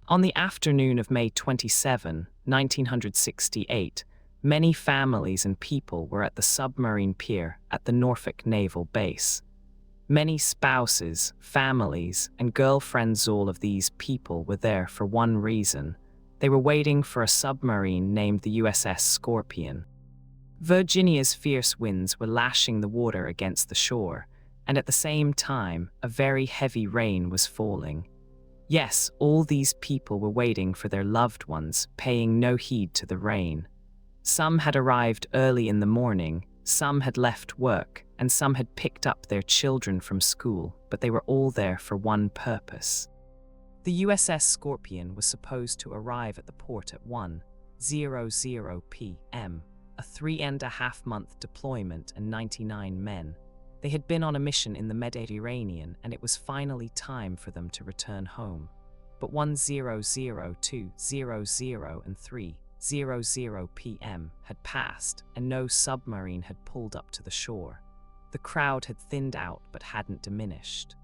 On the afternoon of May 27, 1968, many families and people were at the Submarine Pier at the Norfolk Naval Base. Many spouses, families, and girlfriends, all of these people were there for one reason. They were waiting for a submarine named the USS Scorpion. Virginia's fierce winds were lashing the water against the shore, and at the same time, a very heavy rain was falling. Yes, all these people were waiting for their loved ones, paying no heed to the rain. Some had arrived early in the morning, some had left work, and some had picked up their children from school, but they were all there for one purpose. The USS Scorpion was supposed to arrive at the port at 1:00 p.m., a 3.5-month deployment and 99 men. They had been on a mission in the Mediterranean, and it was finally time for them to return home. But 1:00, 2:00, and 3:00 p.m. had passed, and no submarine had pulled up to the shore. The crowd had thinned out but hadn't diminished.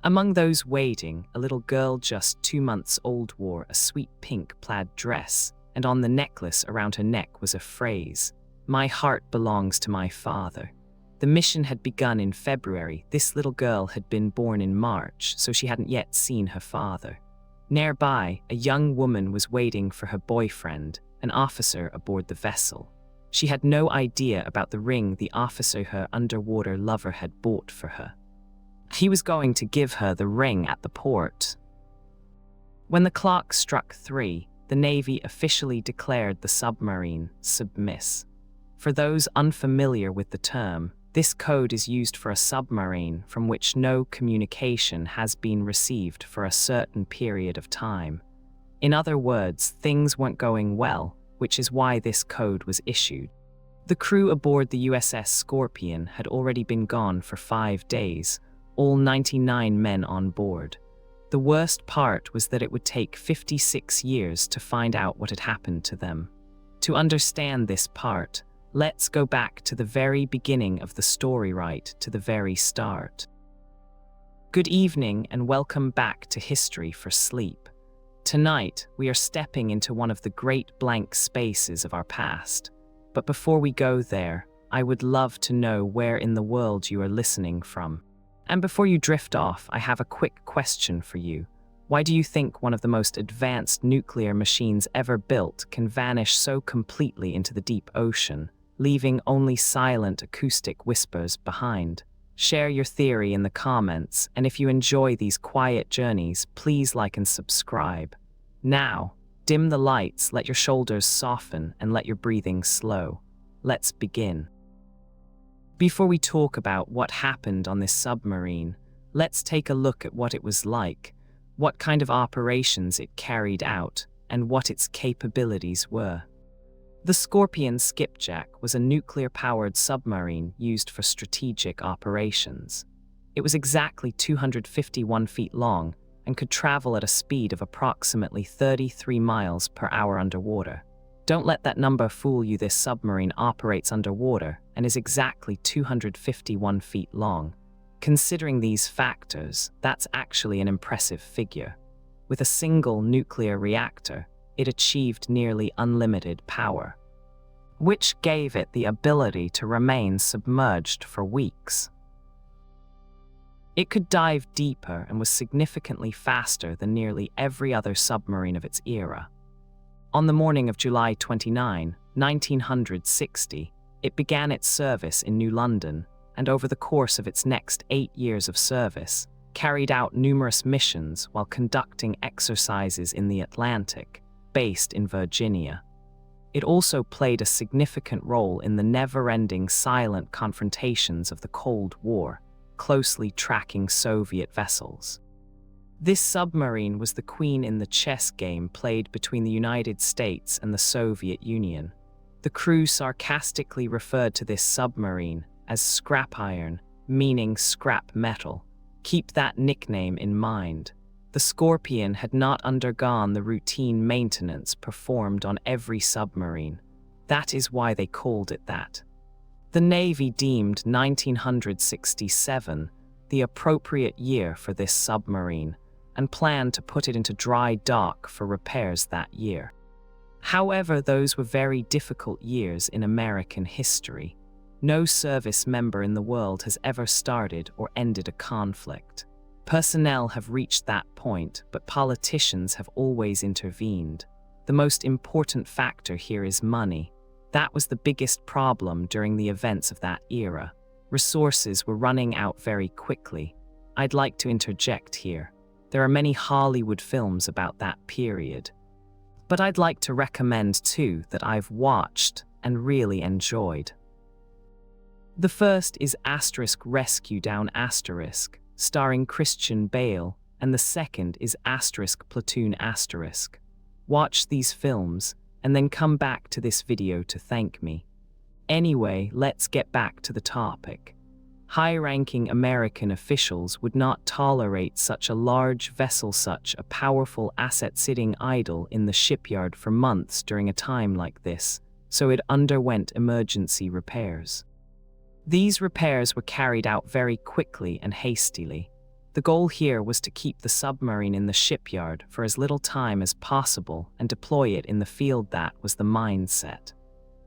Among those waiting, a little girl just 2 months old wore a sweet pink plaid dress, and on the necklace around her neck was a phrase, "My heart belongs to my father." The mission had begun in February. This little girl had been born in March, so she hadn't yet seen her father. Nearby, a young woman was waiting for her boyfriend, an officer aboard the vessel. She had no idea about the ring the officer, her underwater lover, had bought for her. He was going to give her the ring at the port. When the clock struck 3, the Navy officially declared the submarine submiss. For those unfamiliar with the term, this code is used for a submarine from which no communication has been received for a certain period of time. In other words, things weren't going well, which is why this code was issued. The crew aboard the USS Scorpion had already been gone for 5 days, all 99 men on board. The worst part was that it would take 56 years to find out what had happened to them. To understand this part, let's go back to the very beginning of the story, right to the very start. Good evening and welcome back to History for Sleep. Tonight, we are stepping into one of the great blank spaces of our past. But before we go there, I would love to know where in the world you are listening from. And before you drift off, I have a quick question for you. Why do you think one of the most advanced nuclear machines ever built can vanish so completely into the deep ocean, leaving only silent acoustic whispers behind? Share your theory in the comments, and if you enjoy these quiet journeys, please like and subscribe. Now, dim the lights, let your shoulders soften, and let your breathing slow. Let's begin. Before we talk about what happened on this submarine, let's take a look at what it was like, what kind of operations it carried out, and what its capabilities were. The Scorpion Skipjack was a nuclear-powered submarine used for strategic operations. It was exactly 251 feet long and could travel at a speed of approximately 33 miles per hour underwater. Don't let that number fool you. This submarine operates underwater and is exactly 251 feet long. Considering these factors, that's actually an impressive figure. With a single nuclear reactor, it achieved nearly unlimited power, which gave it the ability to remain submerged for weeks. It could dive deeper and was significantly faster than nearly every other submarine of its era. On the morning of July 29, 1960, it began its service in New London, and over the course of its next 8 years of service, carried out numerous missions while conducting exercises in the Atlantic, based in Virginia. It also played a significant role in the never-ending silent confrontations of the Cold War, closely tracking Soviet vessels. This submarine was the queen in the chess game played between the United States and the Soviet Union. The crew sarcastically referred to this submarine as scrap iron, meaning scrap metal. Keep that nickname in mind. The Scorpion had not undergone the routine maintenance performed on every submarine. That is why they called it that. The Navy deemed 1967 the appropriate year for this submarine, and planned to put it into dry dock for repairs that year. However, those were very difficult years in American history. No service member in the world has ever started or ended a conflict. Personnel have reached that point, but politicians have always intervened. The most important factor here is money. That was the biggest problem during the events of that era. Resources were running out very quickly. I'd like to interject here. There are many Hollywood films about that period. But I'd like to recommend two that I've watched and really enjoyed. The first is *Rescue Down*, starring Christian Bale, and the second is *Platoon*. Watch these films, and then come back to this video to thank me. Anyway, let's get back to the topic. High-ranking American officials would not tolerate such a large vessel, such a powerful asset sitting idle in the shipyard for months during a time like this, so it underwent emergency repairs. These repairs were carried out very quickly and hastily. The goal here was to keep the submarine in the shipyard for as little time as possible and deploy it in the field. That was the mindset.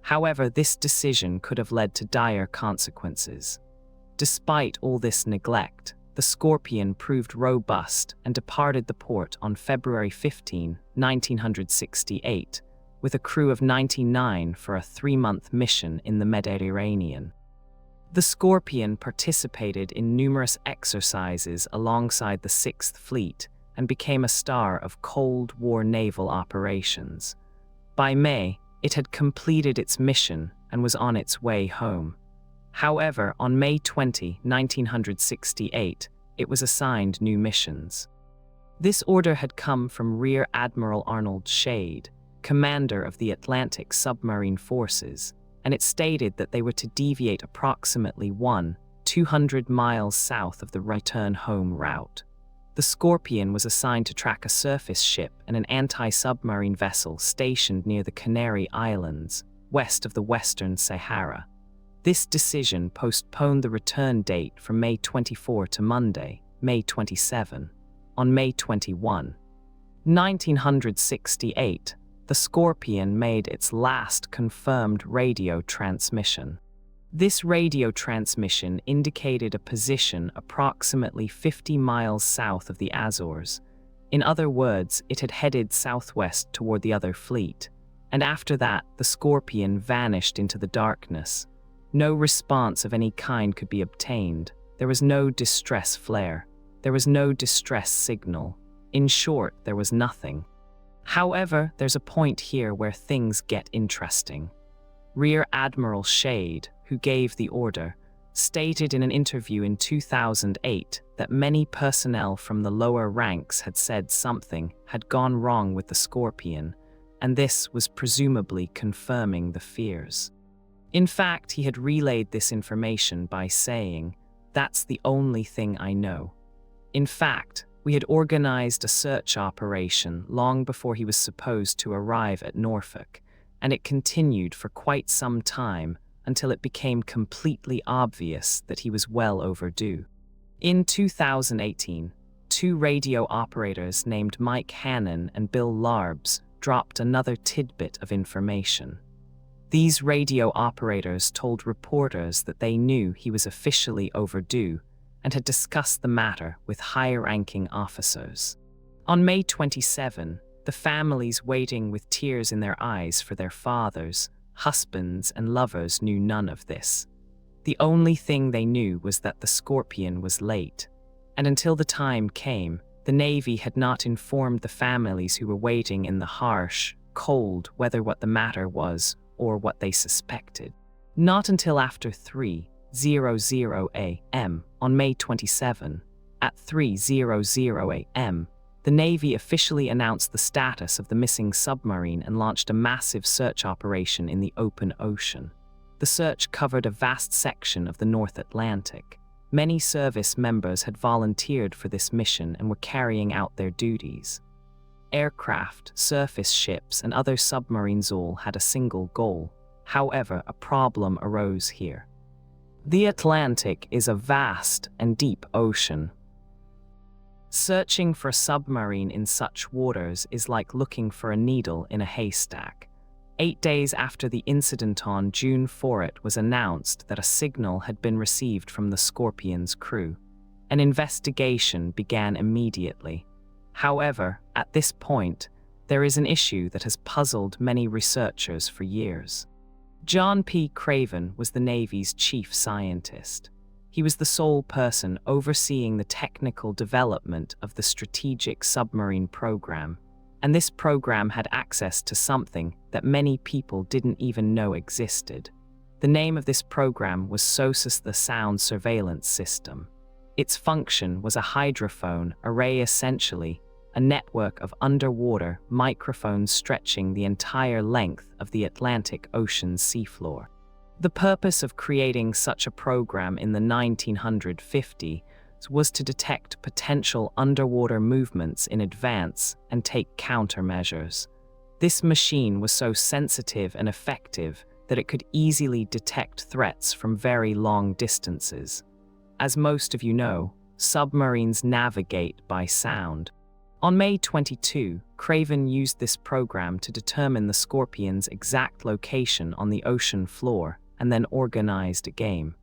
However, this decision could have led to dire consequences. Despite all this neglect, the Scorpion proved robust and departed the port on February 15, 1968, with a crew of 99 for a 3-month mission in the Mediterranean. The Scorpion participated in numerous exercises alongside the Sixth Fleet and became a star of Cold War naval operations. By May, it had completed its mission and was on its way home. However, on May 20, 1968, it was assigned new missions. This order had come from Rear Admiral Arnold Shade, commander of the Atlantic Submarine Forces, and it stated that they were to deviate approximately 200 miles south of the return-home route. The Scorpion was assigned to track a surface ship and an anti-submarine vessel stationed near the Canary Islands, west of the Western Sahara. This decision postponed the return date from May 24 to Monday, May 27. On May 21, 1968, the Scorpion made its last confirmed radio transmission. This radio transmission indicated a position approximately 50 miles south of the Azores. In other words, it had headed southwest toward the other fleet. And after that, the Scorpion vanished into the darkness. No response of any kind could be obtained. There was no distress flare. There was no distress signal. In short, there was nothing. However, there's a point here where things get interesting. Rear Admiral Shade, who gave the order, stated in an interview in 2008 that many personnel from the lower ranks had said something had gone wrong with the Scorpion, and this was presumably confirming the fears. In fact, he had relayed this information by saying, "That's the only thing I know." In fact, we had organized a search operation long before he was supposed to arrive at Norfolk, and it continued for quite some time until it became completely obvious that he was well overdue. In 2018, 2 radio operators named Mike Hannon and Bill Larbs dropped another tidbit of information. These radio operators told reporters that they knew he was officially overdue and had discussed the matter with high-ranking officers. On May 27, the families waiting with tears in their eyes for their fathers, husbands, and lovers knew none of this. The only thing they knew was that the Scorpion was late, and until the time came, the Navy had not informed the families who were waiting in the harsh, cold weather what the matter was or what they suspected. Not until after 3:00 a.m. on May 27, at 3:00 a.m., the Navy officially announced the status of the missing submarine and launched a massive search operation in the open ocean. The search covered a vast section of the North Atlantic. Many service members had volunteered for this mission and were carrying out their duties. Aircraft, surface ships, and other submarines all had a single goal. However, a problem arose here. The Atlantic is a vast and deep ocean. Searching for a submarine in such waters is like looking for a needle in a haystack. 8 days after the incident on June 4, it was announced that a signal had been received from the Scorpion's crew. An investigation began immediately. However, at this point, there is an issue that has puzzled many researchers for years. John P. Craven was the Navy's chief scientist. He was the sole person overseeing the technical development of the strategic submarine program, and this program had access to something that many people didn't even know existed. The name of this program was SOSUS, the Sound Surveillance System. Its function was a hydrophone array, essentially a network of underwater microphones stretching the entire length of the Atlantic Ocean's seafloor. The purpose of creating such a program in the 1950s was to detect potential underwater movements in advance and take countermeasures. This machine was so sensitive and effective that it could easily detect threats from very long distances. As most of you know, submarines navigate by sound. On May 22, Craven used this program to determine the Scorpion's exact location on the ocean floor and then organized a game.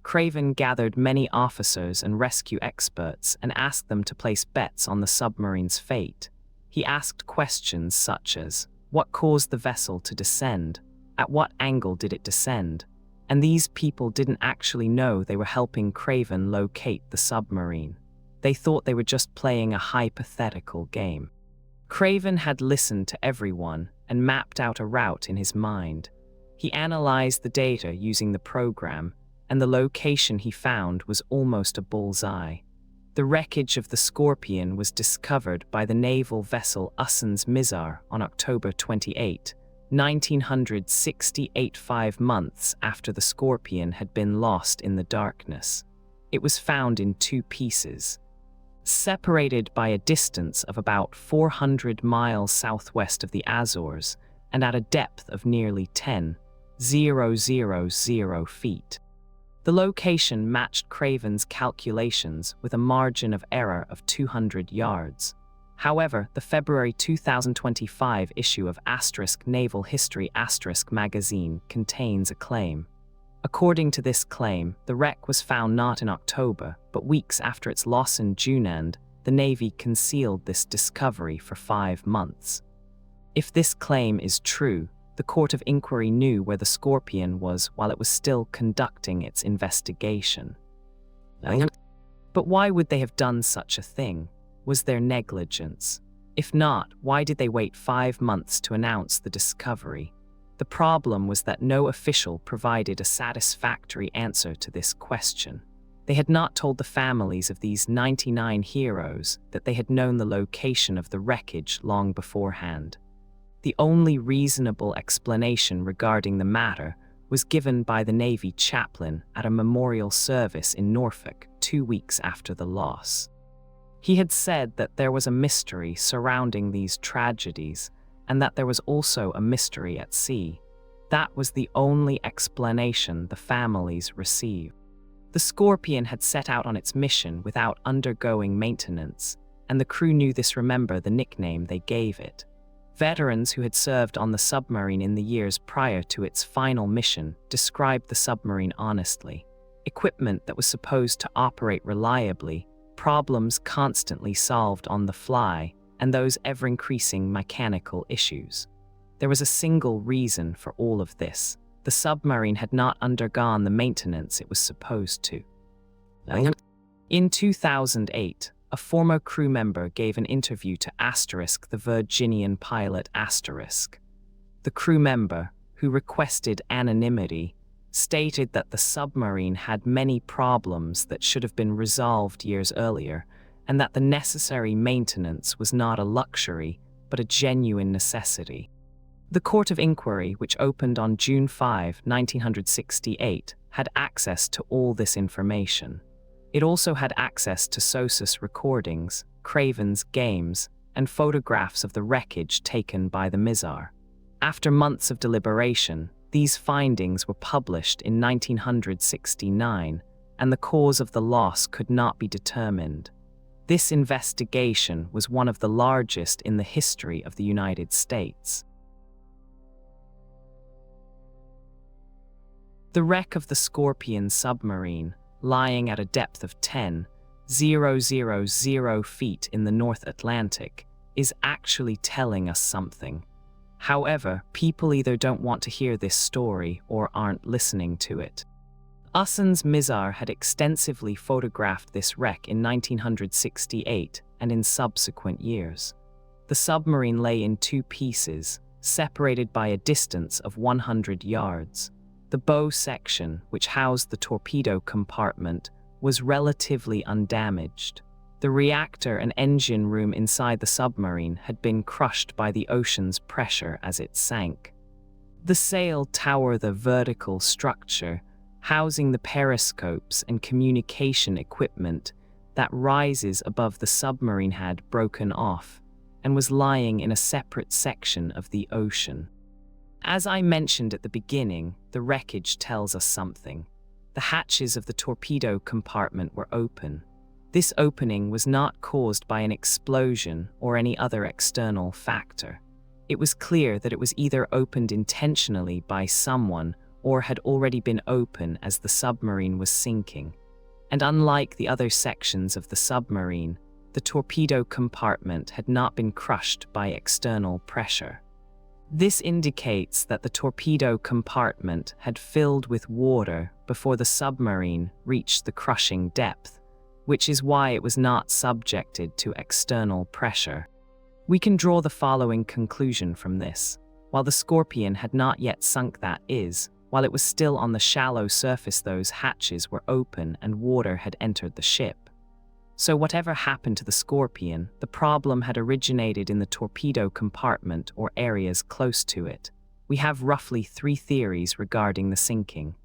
Craven gathered many officers and rescue experts and asked them to place bets on the submarine's fate. He asked questions such as, what caused the vessel to descend? At what angle did it descend? And these people didn't actually know they were helping Craven locate the submarine. They thought they were just playing a hypothetical game. Craven had listened to everyone and mapped out a route in his mind. He analyzed the data using the program, and the location he found was almost a bullseye. The wreckage of the Scorpion was discovered by the naval vessel USS Mizar on October 28, 1968, 5 months after the Scorpion had been lost in the darkness. It was found in 2 pieces, separated by a distance of about 400 miles southwest of the Azores and at a depth of nearly 10,000 feet. The location matched Craven's calculations with a margin of error of 200 yards. However, the February 2025 issue of Naval History magazine contains a claim. According to this claim, the wreck was found not in October, but weeks after its loss in June, and the Navy concealed this discovery for 5 months. If this claim is true, the Court of Inquiry knew where the Scorpion was while it was still conducting its investigation. But why would they have done such a thing? Was there negligence? If not, why did they wait 5 months to announce the discovery? The problem was that no official provided a satisfactory answer to this question. They had not told the families of these 99 heroes that they had known the location of the wreckage long beforehand. The only reasonable explanation regarding the matter was given by the Navy chaplain at a memorial service in Norfolk 2 weeks after the loss. He had said that there was a mystery surrounding these tragedies and that there was also a mystery at sea. That was the only explanation the families received. The Scorpion had set out on its mission without undergoing maintenance, and the crew knew this. Remember the nickname they gave it. Veterans who had served on the submarine in the years prior to its final mission described the submarine honestly. Equipment that was supposed to operate reliably, problems constantly solved on the fly, and those ever-increasing mechanical issues. There was a single reason for all of this. The submarine had not undergone the maintenance it was supposed to. In 2008, a former crew member gave an interview to the Virginian pilot . The crew member, who requested anonymity, stated that the submarine had many problems that should have been resolved years earlier, and that the necessary maintenance was not a luxury, but a genuine necessity. The Court of Inquiry, which opened on June 5, 1968, had access to all this information. It also had access to SOSUS recordings, Craven's games, and photographs of the wreckage taken by the Mizar. After months of deliberation, these findings were published in 1969, and the cause of the loss could not be determined. This investigation was one of the largest in the history of the United States. The wreck of the Scorpion submarine, lying at a depth of 10,000 feet in the North Atlantic, is actually telling us something. However, people either don't want to hear this story or aren't listening to it. USS Mizar had extensively photographed this wreck in 1968 and in subsequent years. The submarine lay in two pieces, separated by a distance of 100 yards. The bow section, which housed the torpedo compartment, was relatively undamaged. The reactor and engine room inside the submarine had been crushed by the ocean's pressure as it sank. The sail tower, the vertical structure, housing the periscopes and communication equipment that rises above the submarine, had broken off and was lying in a separate section of the ocean. As I mentioned at the beginning, the wreckage tells us something. The hatches of the torpedo compartment were open. This opening was not caused by an explosion or any other external factor. It was clear that it was either opened intentionally by someone or had already been open as the submarine was sinking. And unlike the other sections of the submarine, the torpedo compartment had not been crushed by external pressure. This indicates that the torpedo compartment had filled with water before the submarine reached the crushing depth, which is why it was not subjected to external pressure. We can draw the following conclusion from this. While the Scorpion had not yet sunk, that is, while it was still on the shallow surface, those hatches were open and water had entered the ship. So whatever happened to the Scorpion, the problem had originated in the torpedo compartment or areas close to it. We have roughly three theories regarding the sinking.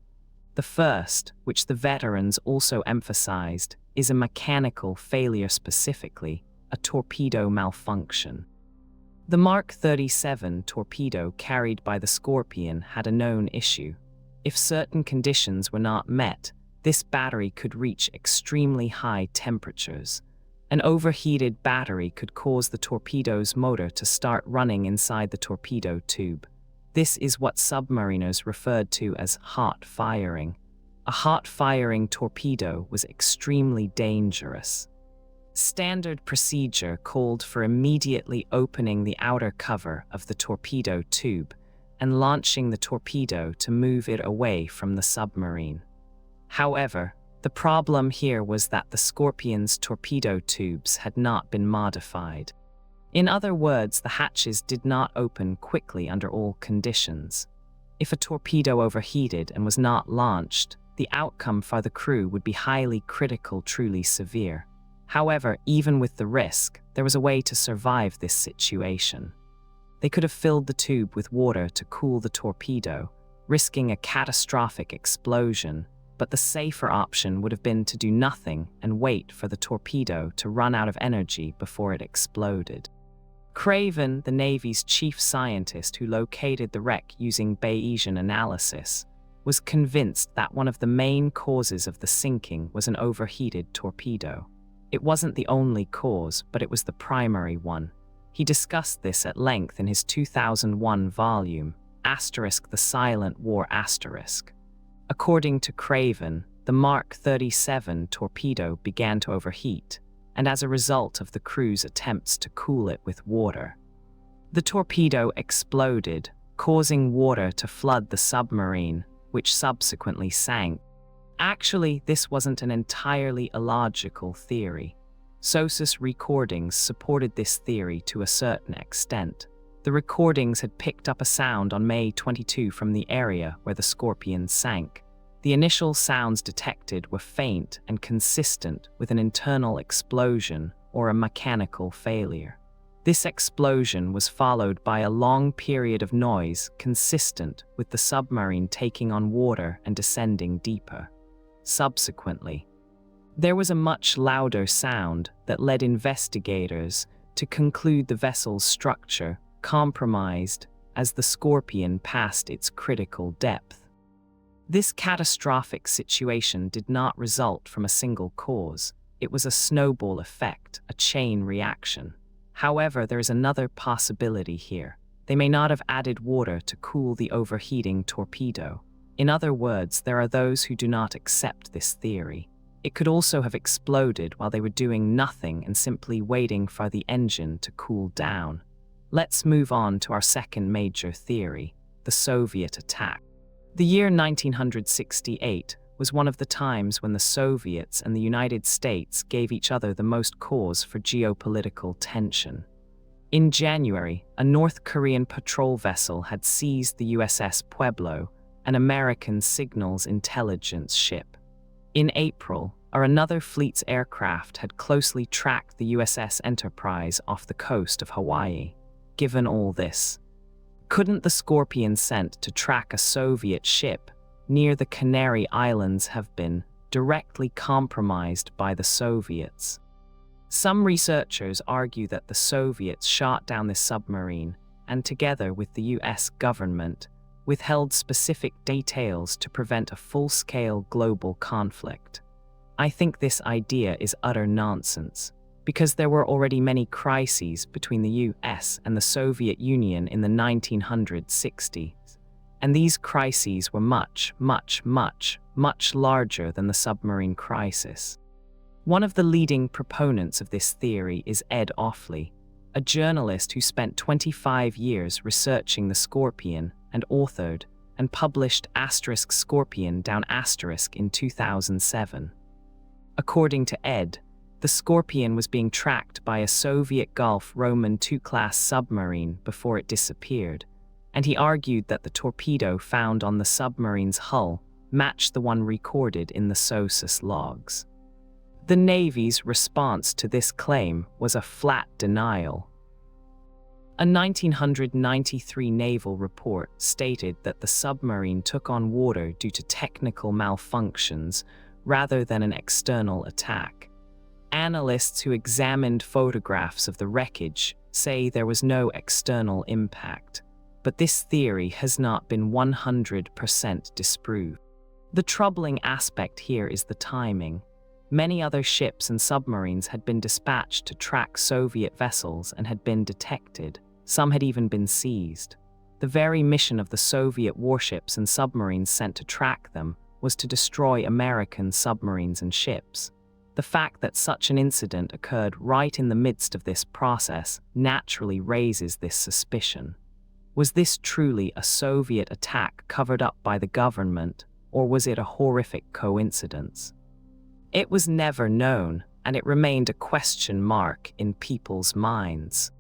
The first, which the veterans also emphasized, is a mechanical failure, specifically a torpedo malfunction. The Mark 37 torpedo carried by the Scorpion had a known issue. If certain conditions were not met, this battery could reach extremely high temperatures. An overheated battery could cause the torpedo's motor to start running inside the torpedo tube. This is what submariners referred to as hot firing. A hot firing torpedo was extremely dangerous. Standard procedure called for immediately opening the outer cover of the torpedo tube and launching the torpedo to move it away from the submarine. However, the problem here was that the Scorpion's torpedo tubes had not been modified. In other words, the hatches did not open quickly under all conditions. If a torpedo overheated and was not launched, the outcome for the crew would be highly critical, truly severe. However, even with the risk, there was a way to survive this situation. They could have filled the tube with water to cool the torpedo, risking a catastrophic explosion, but the safer option would have been to do nothing and wait for the torpedo to run out of energy before it exploded. Craven, the Navy's chief scientist who located the wreck using Bayesian analysis, was convinced that one of the main causes of the sinking was an overheated torpedo. It wasn't the only cause, but it was the primary one. He discussed this at length in his 2001 volume, *The Silent War*. According to Craven, the Mark 37 torpedo began to overheat, and as a result of the crew's attempts to cool it with water, the torpedo exploded, causing water to flood the submarine, which subsequently sank. Actually, this wasn't an entirely illogical theory. SOSUS recordings supported this theory to a certain extent. The recordings had picked up a sound on May 22 from the area where the Scorpion sank. The initial sounds detected were faint and consistent with an internal explosion or a mechanical failure. This explosion was followed by a long period of noise consistent with the submarine taking on water and descending deeper. Subsequently, there was a much louder sound that led investigators to conclude the vessel's structure compromised as the Scorpion passed its critical depth. This catastrophic situation did not result from a single cause. It was a snowball effect, a chain reaction. However, there is another possibility here. They may not have added water to cool the overheating torpedo. In other words, there are those who do not accept this theory. It could also have exploded while they were doing nothing and simply waiting for the engine to cool down. Let's move on to our second major theory, the Soviet attack. The year 1968 was one of the times when the Soviets and the United States gave each other the most cause for geopolitical tension. In January, a North Korean patrol vessel had seized the USS Pueblo, an American signals intelligence ship. In April, another fleet's aircraft had closely tracked the USS Enterprise off the coast of Hawaii. Given all this, couldn't the Scorpion sent to track a Soviet ship near the Canary Islands have been directly compromised by the Soviets? Some researchers argue that the Soviets shot down this submarine and, together with the US government, withheld specific details to prevent a full-scale global conflict. I think this idea is utter nonsense, because there were already many crises between the US and the Soviet Union in the 1960s, and these crises were much, much, much, much larger than the submarine crisis. One of the leading proponents of this theory is Ed Offley, a journalist who spent 25 years researching the Scorpion and authored and published *Scorpion down* in 2007. According to Ed, the Scorpion was being tracked by a Soviet Gulf Roman II-class submarine before it disappeared, and he argued that the torpedo found on the submarine's hull matched the one recorded in the SOSUS logs. The Navy's response to this claim was a flat denial. A 1993 naval report stated that the submarine took on water due to technical malfunctions rather than an external attack. Analysts who examined photographs of the wreckage say there was no external impact, but this theory has not been 100% disproved. The troubling aspect here is the timing. Many other ships and submarines had been dispatched to track Soviet vessels and had been detected. Some had even been seized. The very mission of the Soviet warships and submarines sent to track them was to destroy American submarines and ships. The fact that such an incident occurred right in the midst of this process naturally raises this suspicion. Was this truly a Soviet attack covered up by the government, or was it a horrific coincidence? It was never known, and it remained a question mark in people's minds.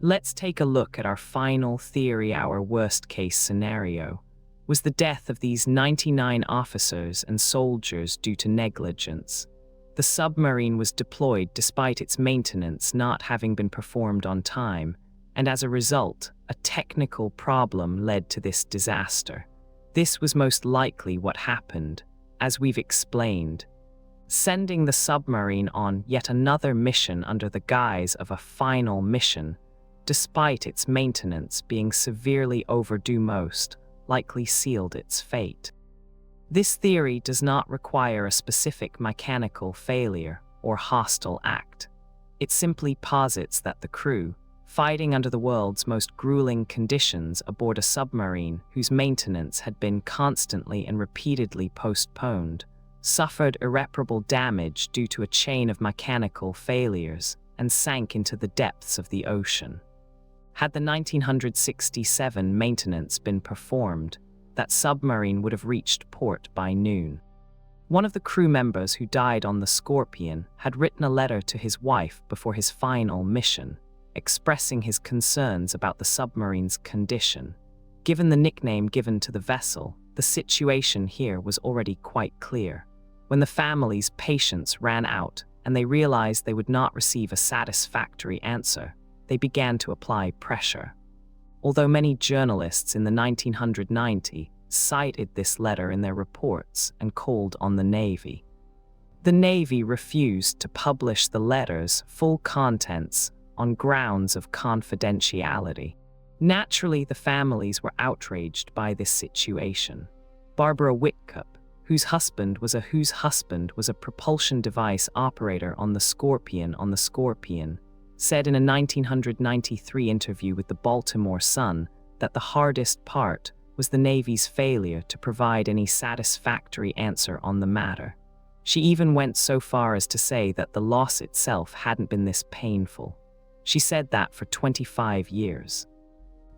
Let's take a look at our final theory, our worst-case scenario. Was the death of these 99 officers and soldiers due to negligence? The submarine was deployed despite its maintenance not having been performed on time, and as a result, a technical problem led to this disaster. This was most likely what happened, as we've explained. Sending the submarine on yet another mission under the guise of a final mission, despite its maintenance being severely overdue, most likely sealed its fate. This theory does not require a specific mechanical failure or hostile act. It simply posits that the crew, fighting under the world's most grueling conditions aboard a submarine whose maintenance had been constantly and repeatedly postponed, suffered irreparable damage due to a chain of mechanical failures and sank into the depths of the ocean. Had the 1967 maintenance been performed, that submarine would have reached port by noon. One of the crew members who died on the Scorpion had written a letter to his wife before his final mission, expressing his concerns about the submarine's condition. Given the nickname given to the vessel, the situation here was already quite clear. When the family's patience ran out and they realized they would not receive a satisfactory answer, they began to apply pressure. Although many journalists in the 1990s cited this letter in their reports and called on the Navy, the Navy refused to publish the letter's full contents on grounds of confidentiality. Naturally, the families were outraged by this situation. Barbara Whitcup, whose husband was a propulsion device operator on the Scorpion, said in a 1993 interview with the Baltimore Sun that the hardest part was the Navy's failure to provide any satisfactory answer on the matter. She even went so far as to say that the loss itself hadn't been this painful. She said that for 25 years.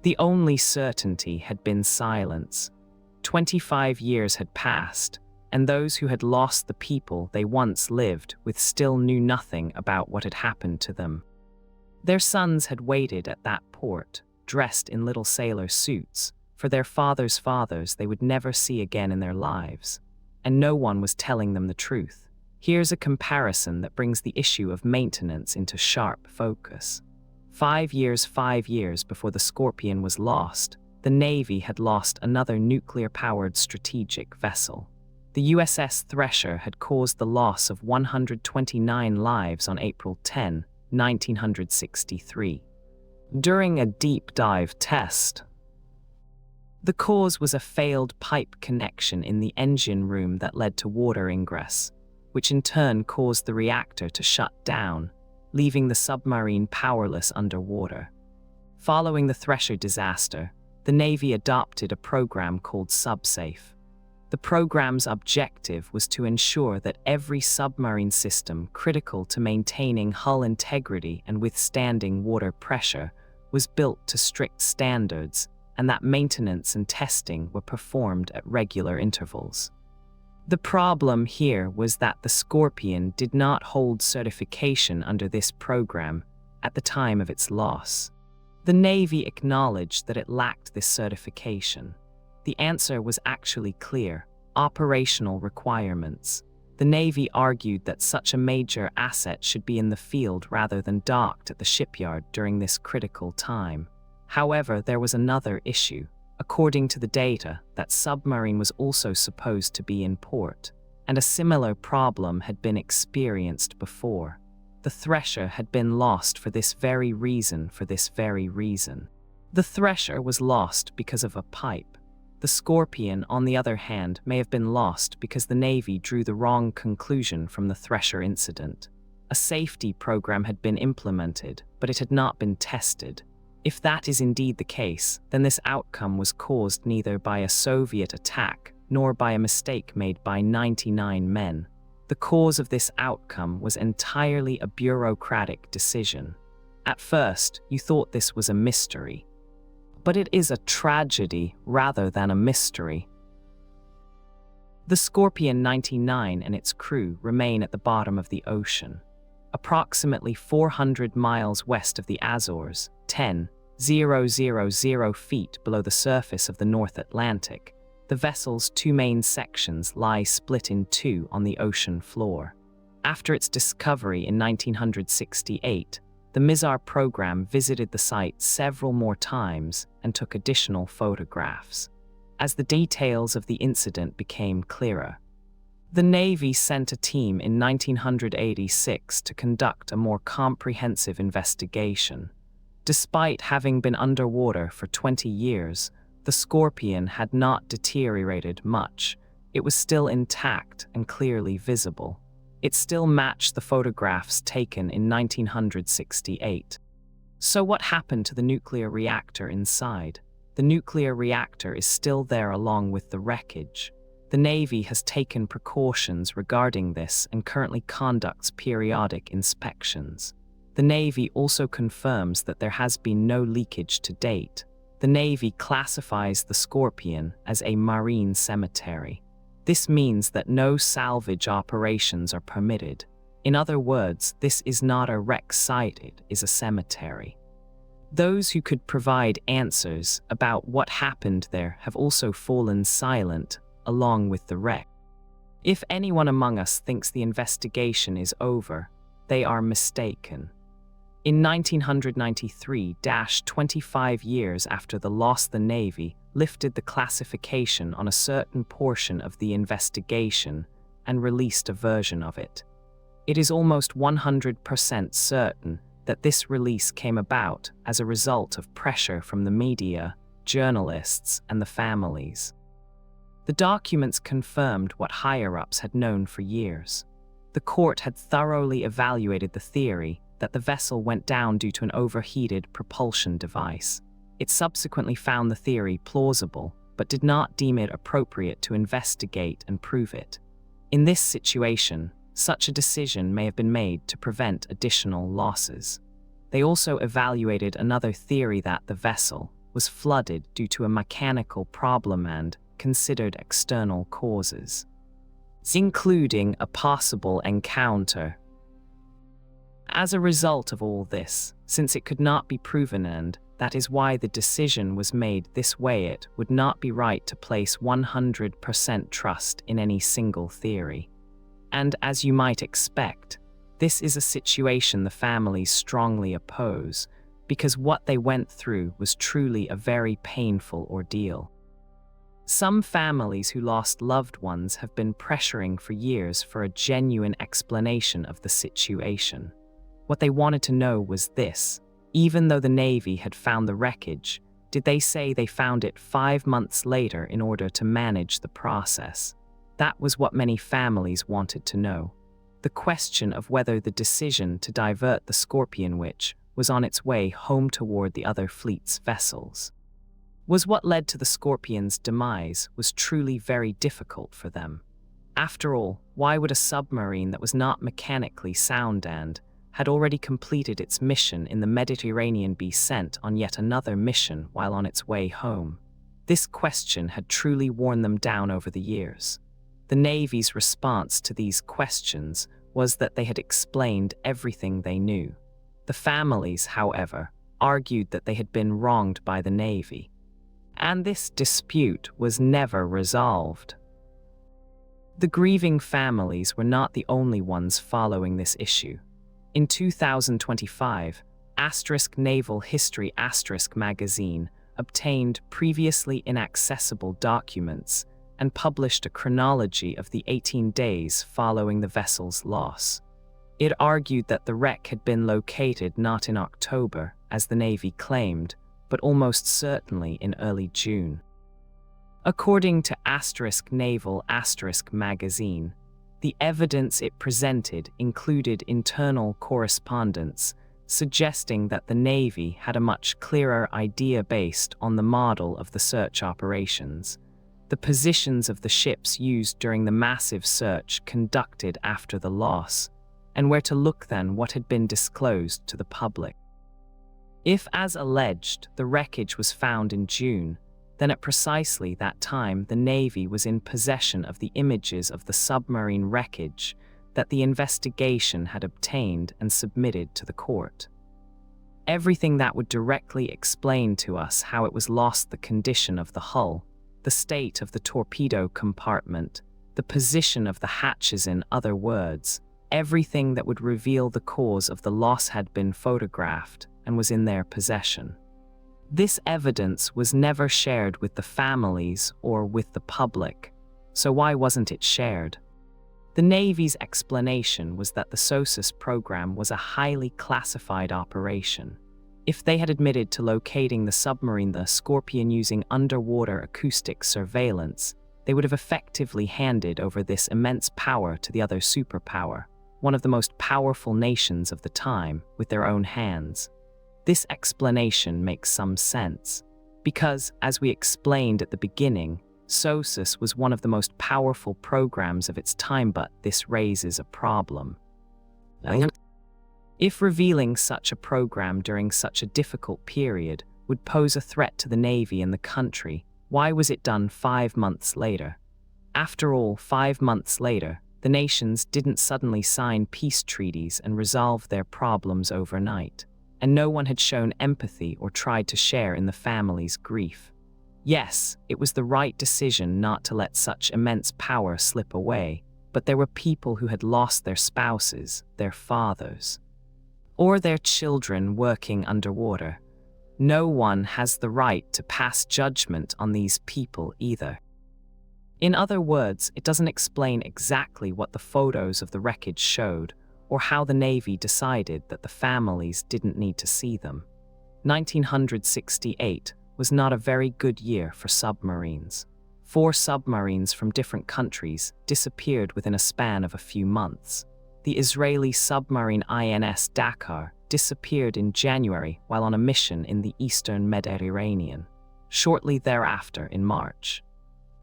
The only certainty had been silence. 25 years had passed, and those who had lost the people they once lived with still knew nothing about what had happened to them. Their sons had waited at that port, dressed in little sailor suits, for their fathers' fathers they would never see again in their lives. And no one was telling them the truth. Here's a comparison that brings the issue of maintenance into sharp focus. 5 years before the Scorpion was lost, the Navy had lost another nuclear-powered strategic vessel. The USS Thresher had caused the loss of 129 lives on April 10, 1963. During a deep-dive test, the cause was a failed pipe connection in the engine room that led to water ingress, which in turn caused the reactor to shut down, leaving the submarine powerless underwater. Following the Thresher disaster, the Navy adopted a program called SubSafe. The program's objective was to ensure that every submarine system critical to maintaining hull integrity and withstanding water pressure was built to strict standards, and that maintenance and testing were performed at regular intervals. The problem here was that the Scorpion did not hold certification under this program at the time of its loss. The Navy acknowledged that it lacked this certification. The answer was actually clear: operational requirements. The Navy argued that such a major asset should be in the field rather than docked at the shipyard during this critical time. However, there was another issue. According to the data, that submarine was also supposed to be in port, and a similar problem had been experienced before. The Thresher had been lost for this very reason. The Thresher was lost because of a pipe. The Scorpion, on the other hand, may have been lost because the Navy drew the wrong conclusion from the Thresher incident. A safety program had been implemented, but it had not been tested. If that is indeed the case, then this outcome was caused neither by a Soviet attack nor by a mistake made by 99 men. The cause of this outcome was entirely a bureaucratic decision. At first, you thought this was a mystery. But it is a tragedy rather than a mystery. The Scorpion 99 and its crew remain at the bottom of the ocean. Approximately 400 miles west of the Azores, 10,000 feet below the surface of the North Atlantic, the vessel's two main sections lie split in two on the ocean floor. After its discovery in 1968, the Mizar program visited the site several more times and took additional photographs. As the details of the incident became clearer, the Navy sent a team in 1986 to conduct a more comprehensive investigation. Despite having been underwater for 20 years, the Scorpion had not deteriorated much. It was still intact and clearly visible. It still matched the photographs taken in 1968. So what happened to the nuclear reactor inside? The nuclear reactor is still there along with the wreckage. The Navy has taken precautions regarding this and currently conducts periodic inspections. The Navy also confirms that there has been no leakage to date. The Navy classifies the Scorpion as a marine cemetery. This means that no salvage operations are permitted. In other words, this is not a wreck site, it is a cemetery. Those who could provide answers about what happened there have also fallen silent, along with the wreck. If anyone among us thinks the investigation is over, they are mistaken. In 1993, 25 years after the loss, the Navy lifted the classification on a certain portion of the investigation and released a version of it. It is almost 100% certain that this release came about as a result of pressure from the media, journalists, and the families. The documents confirmed what higher-ups had known for years. The court had thoroughly evaluated the theory that the vessel went down due to an overheated propulsion device. It subsequently found the theory plausible, but did not deem it appropriate to investigate and prove it. In this situation, such a decision may have been made to prevent additional losses. They also evaluated another theory that the vessel was flooded due to a mechanical problem and considered external causes, including a possible encounter. As a result of all this, since it could not be proven and that is why the decision was made this way, it would not be right to place 100% trust in any single theory. And as you might expect, this is a situation the families strongly oppose, because what they went through was truly a very painful ordeal. Some families who lost loved ones have been pressuring for years for a genuine explanation of the situation. What they wanted to know was this: even though the Navy had found the wreckage, did they say they found it 5 months later in order to manage the process? That was what many families wanted to know. The question of whether the decision to divert the Scorpion, which was on its way home toward the other fleet's vessels, was what led to the Scorpion's demise, was truly very difficult for them. After all, why would a submarine that was not mechanically sound and had already completed its mission in the Mediterranean be sent on yet another mission while on its way home? This question had truly worn them down over the years. The Navy's response to these questions was that they had explained everything they knew. The families, however, argued that they had been wronged by the Navy, and this dispute was never resolved. The grieving families were not the only ones following this issue. In 2025, Naval History magazine obtained previously inaccessible documents and published a chronology of the 18 days following the vessel's loss. It argued that the wreck had been located not in October, as the Navy claimed, but almost certainly in early June. According to Naval magazine, the evidence it presented included internal correspondence suggesting that the Navy had a much clearer idea based on the model of the search operations, the positions of the ships used during the massive search conducted after the loss, and where to look than what had been disclosed to the public. If, as alleged, the wreckage was found in June, then at precisely that time the Navy was in possession of the images of the submarine wreckage that the investigation had obtained and submitted to the court. Everything that would directly explain to us how it was lost, the condition of the hull, the state of the torpedo compartment, the position of the hatches, in other words, everything that would reveal the cause of the loss had been photographed and was in their possession. This evidence was never shared with the families or with the public, so why wasn't it shared? The Navy's explanation was that the SOSUS program was a highly classified operation. If they had admitted to locating the submarine, the Scorpion, using underwater acoustic surveillance, they would have effectively handed over this immense power to the other superpower, one of the most powerful nations of the time, with their own hands. This explanation makes some sense, because, as we explained at the beginning, SOSUS was one of the most powerful programs of its time, but this raises a problem. If revealing such a program during such a difficult period would pose a threat to the Navy and the country, why was it done 5 months later? After all, 5 months later, the nations didn't suddenly sign peace treaties and resolve their problems overnight, and no one had shown empathy or tried to share in the family's grief. Yes, it was the right decision not to let such immense power slip away, but there were people who had lost their spouses, their fathers, or their children working underwater. No one has the right to pass judgment on these people either. In other words, it doesn't explain exactly what the photos of the wreckage showed, or how the Navy decided that the families didn't need to see them. 1968 was not a very good year for submarines. 4 submarines from different countries disappeared within a span of a few months. The Israeli submarine INS Dakar disappeared in January while on a mission in the eastern Mediterranean. Shortly thereafter, in March,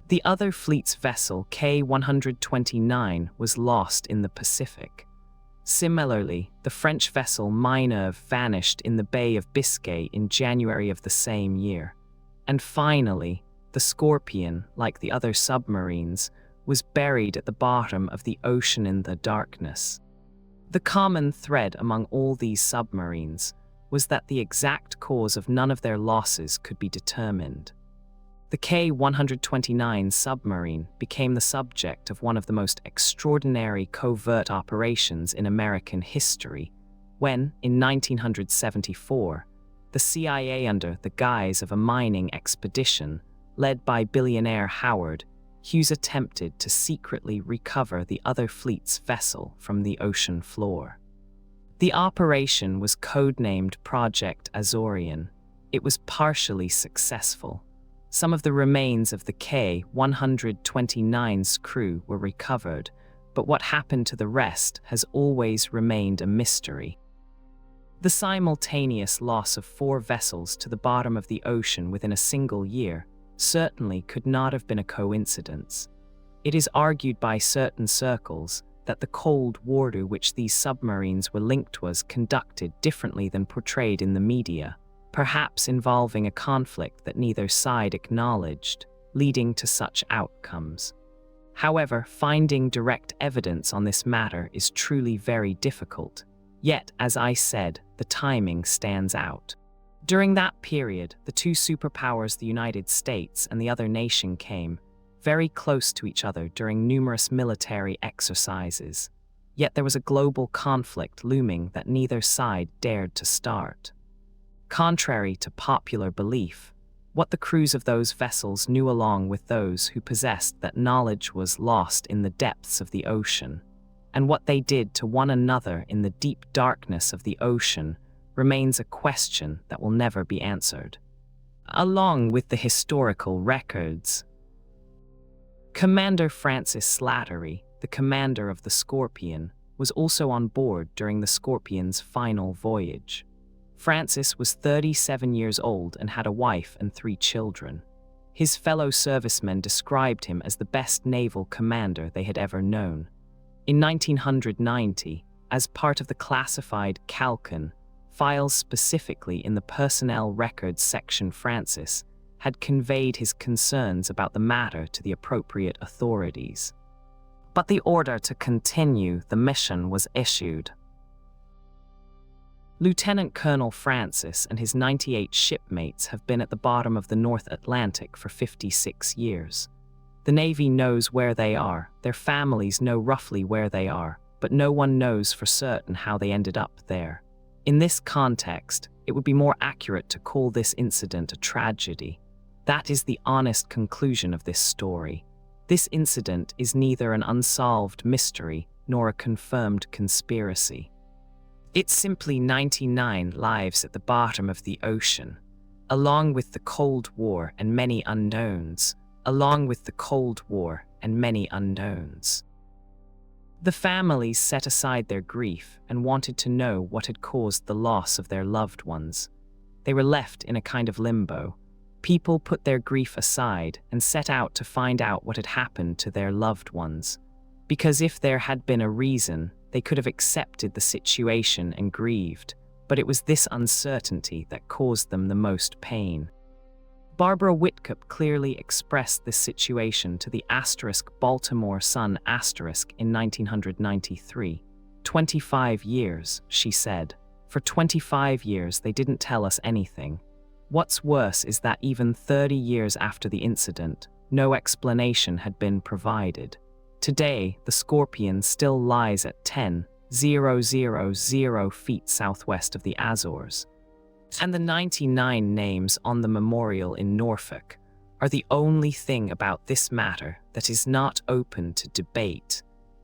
the other fleet's vessel K-129 was lost in the Pacific. Similarly, the French vessel Minerve vanished in the Bay of Biscay in January of the same year. And finally, the Scorpion, like the other submarines, was buried at the bottom of the ocean in the darkness. The common thread among all these submarines was that the exact cause of none of their losses could be determined. The K-129 submarine became the subject of one of the most extraordinary covert operations in American history when, in 1974, the CIA, under the guise of a mining expedition led by billionaire Howard Hughes, attempted to secretly recover the other fleet's vessel from the ocean floor. The operation was codenamed Project Azorian. It was partially successful. Some of the remains of the K-129's crew were recovered, but what happened to the rest has always remained a mystery. The simultaneous loss of 4 vessels to the bottom of the ocean within a single year certainly could not have been a coincidence. It is argued by certain circles that the Cold War to which these submarines were linked was conducted differently than portrayed in the media, perhaps involving a conflict that neither side acknowledged, leading to such outcomes. However, finding direct evidence on this matter is truly very difficult. Yet, as I said, the timing stands out. During that period, the 2 superpowers, the United States and the other nation, came very close to each other during numerous military exercises. Yet there was a global conflict looming that neither side dared to start. Contrary to popular belief, what the crews of those vessels knew along with those who possessed that knowledge was lost in the depths of the ocean, and what they did to one another in the deep darkness of the ocean remains a question that will never be answered. Along with the historical records, Commander Francis Slattery, the commander of the Scorpion, was also on board during the Scorpion's final voyage. Francis was 37 years old and had a wife and 3 children. His fellow servicemen described him as the best naval commander they had ever known. In 1990, as part of the classified Calcon files, specifically in the personnel records section, Francis had conveyed his concerns about the matter to the appropriate authorities. But the order to continue the mission was issued. Lieutenant Colonel Francis and his 98 shipmates have been at the bottom of the North Atlantic for 56 years. The Navy knows where they are, their families know roughly where they are, but no one knows for certain how they ended up there. In this context, it would be more accurate to call this incident a tragedy. That is the honest conclusion of this story. This incident is neither an unsolved mystery nor a confirmed conspiracy. It's simply 99 lives at the bottom of the ocean, along with the Cold War and many unknowns, along with the Cold War and many unknowns. The families set aside their grief and wanted to know what had caused the loss of their loved ones. They were left in a kind of limbo. People put their grief aside and set out to find out what had happened to their loved ones. Because if there had been a reason, they could have accepted the situation and grieved, but it was this uncertainty that caused them the most pain. Barbara Whitcup clearly expressed this situation to the Baltimore Sun in 1993. 25 years, she said. For 25 years they didn't tell us anything. What's worse is that even 30 years after the incident, no explanation had been provided. Today, the Scorpion still lies at 10,000 feet southwest of the Azores. And the 99 names on the memorial in Norfolk are the only thing about this matter that is not open to debate.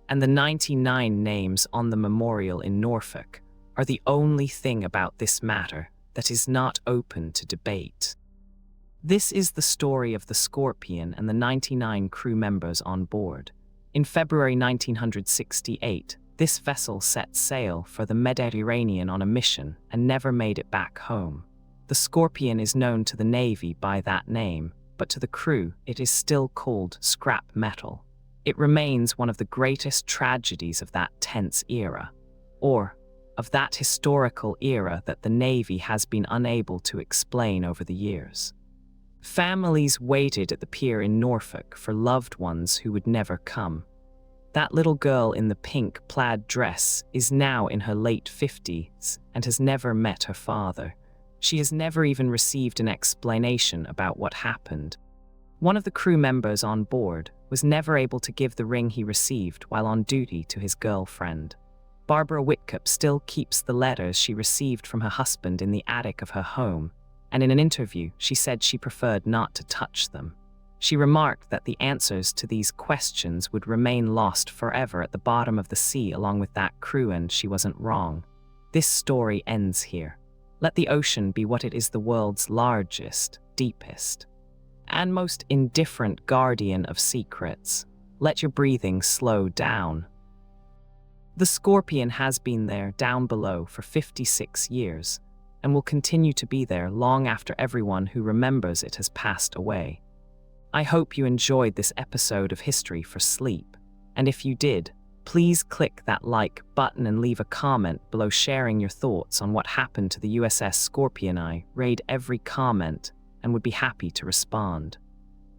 And the 99 names on the memorial in Norfolk are the only thing about this matter that is not open to debate. This is the story of the Scorpion and the 99 crew members on board. In February 1968, this vessel set sail for the Mediterranean on a mission and never made it back home. The Scorpion is known to the Navy by that name, but to the crew it is still called scrap metal. It remains one of the greatest tragedies of that tense era, or of that historical era that the Navy has been unable to explain over the years. Families waited at the pier in Norfolk for loved ones who would never come. That little girl in the pink plaid dress is now in her late 50s and has never met her father. She has never even received an explanation about what happened. One of the crew members on board was never able to give the ring he received while on duty to his girlfriend. Barbara Whitcup still keeps the letters she received from her husband in the attic of her home, and in an interview she said she preferred not to touch them. She remarked that the answers to these questions would remain lost forever at the bottom of the sea along with that crew, and she wasn't wrong. This story ends here. Let the ocean be what it is, the world's largest, deepest, and most indifferent guardian of secrets. Let your breathing slow down. The Scorpion has been there down below for 56 years and will continue to be there long after everyone who remembers it has passed away. I hope you enjoyed this episode of History for Sleep, and if you did, please click that like button and leave a comment below sharing your thoughts on what happened to the USS Scorpion. I read every comment and would be happy to respond.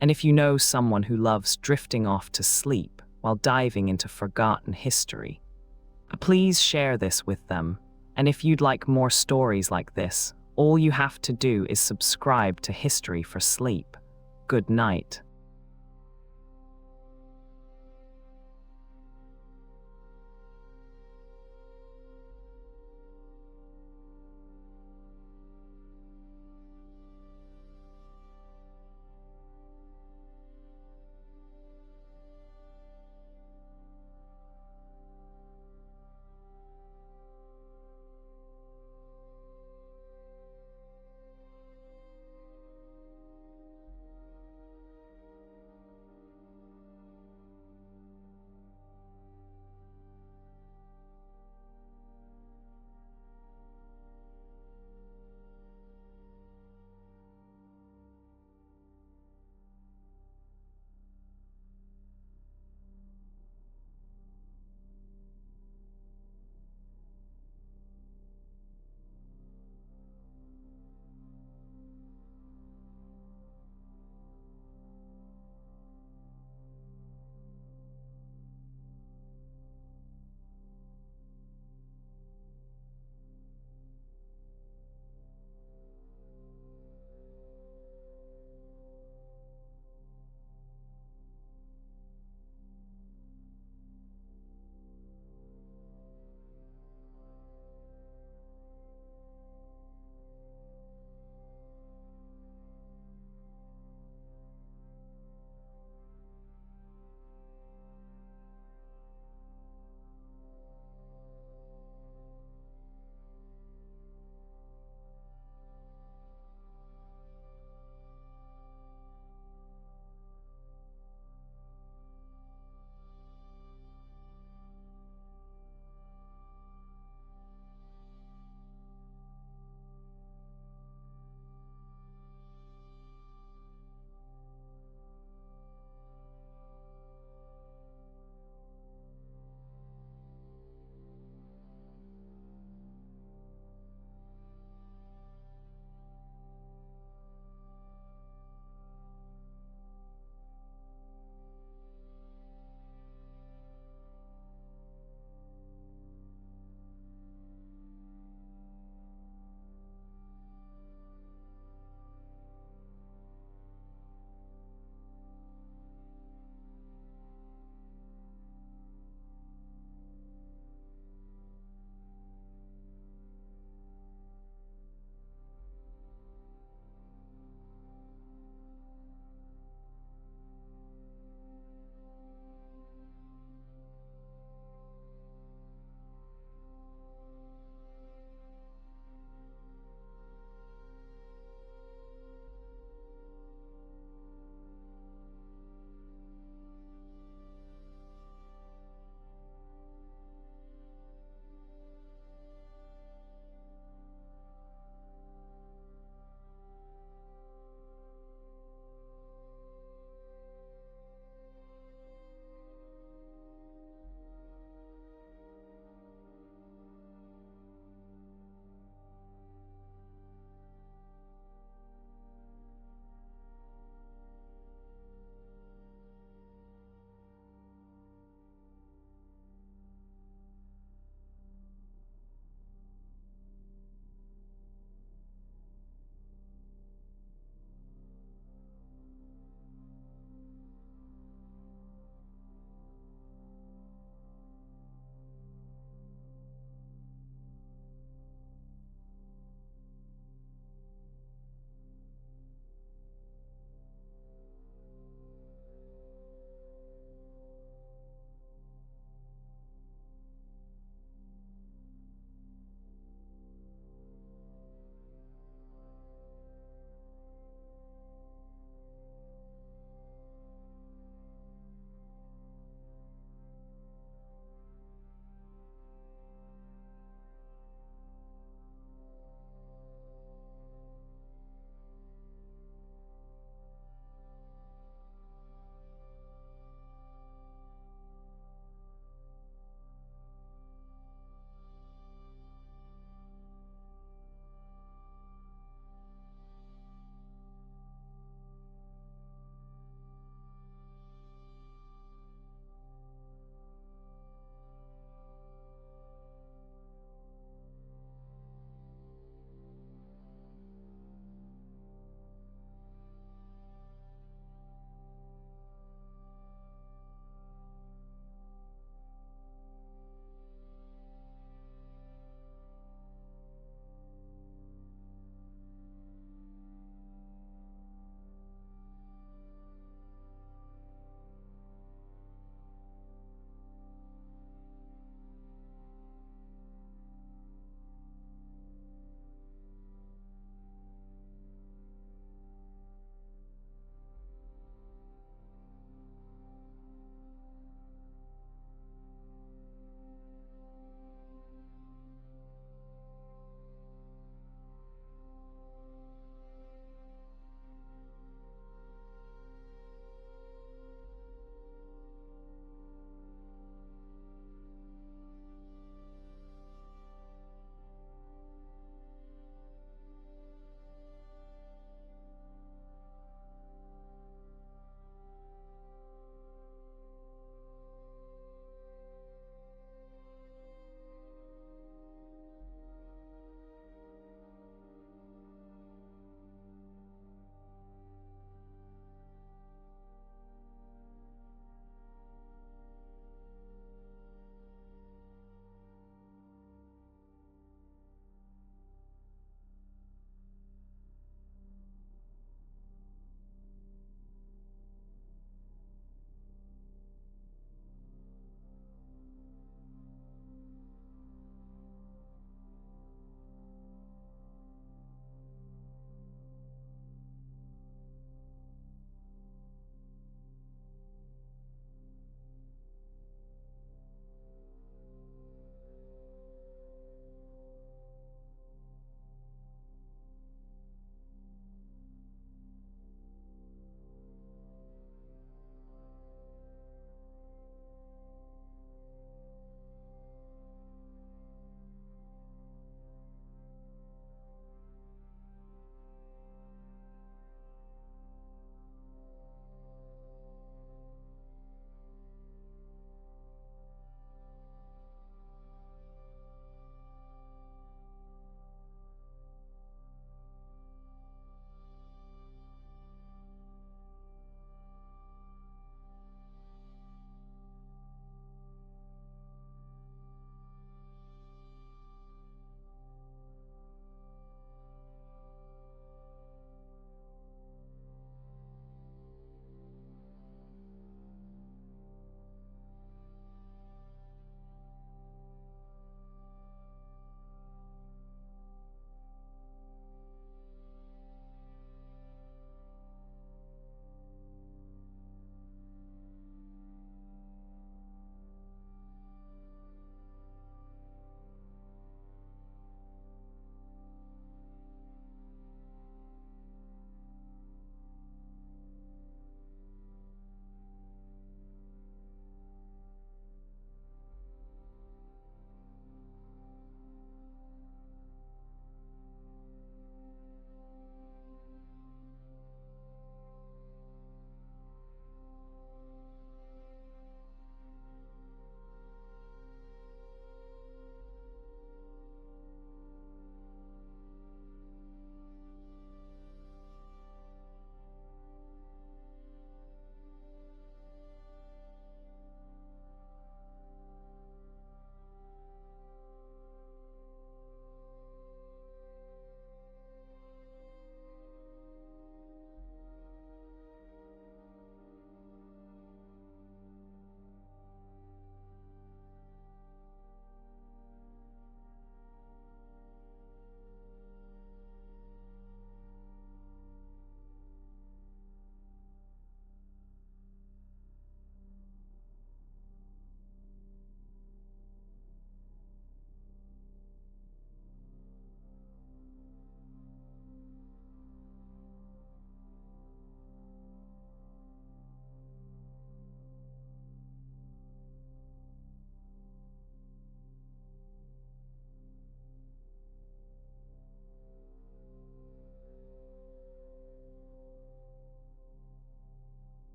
And if you know someone who loves drifting off to sleep while diving into forgotten history, please share this with them. And if you'd like more stories like this, all you have to do is subscribe to History for Sleep. Good night.